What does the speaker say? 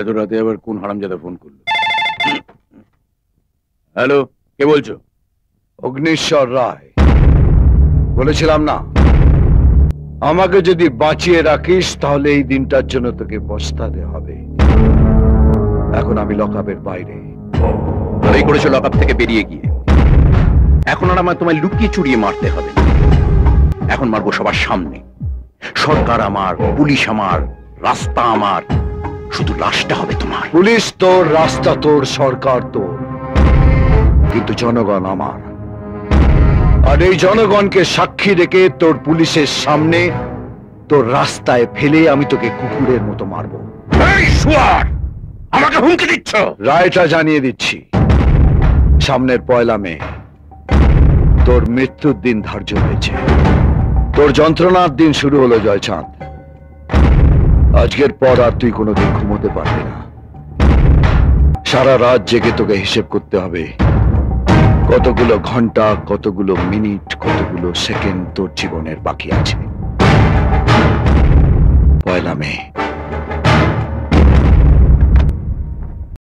এত রাতে আবার কোন হারামজাদা ফোন করলো? হ্যালো, কে বলছো? অগ্নিশ্বর রায়। বলেছিলাম না, আমাকে যদি বাঁচিয়ে রাখিস তাহলে এই দিনটার জন্য তোকে পস্তাতে হবে। এখন আমি লকআপের বাইরে। ভালোই করেছো লকআপ থেকে বেরিয়ে গিয়ে। এখন আর আমার তোমায় লুকিয়ে চুরিয়ে মারতে হবে না। এখন মারবো সবার সামনে। সরকার আমার, পুলিশ আমার, রাস্তা আমার, শুধু লাশটা হবে তোমার। পুলিশ তোর, রাস্তা তোর, সরকার তোর, কিন্তু জনগণ আমার। আর এই জনগণকে সাক্ষী রেখে তোর পুলিশের সামনে, তোর রাস্তায় ফেলে আমি তোকে কুকুরের মতো মারবো। এই শুয়ার, আমাকে হুমকি দিচ্ছ? রায়টা জানিয়ে দিচ্ছি। সামনের 1 মে তোর মৃত্যুর দিন ধার্য হয়েছে। তোর যন্ত্রণার দিন শুরু হলো জয়চাঁদ। আজকের পর আর তুই কোনোদিন ঘুমোতে পারবি না। সারা রাত জেগে তোকে হিসেব করতে হবে কতগুলো ঘন্টা, কতগুলো মিনিট, কতগুলো সেকেন্ড তোর জীবনের বাকি আছে। 1 মে।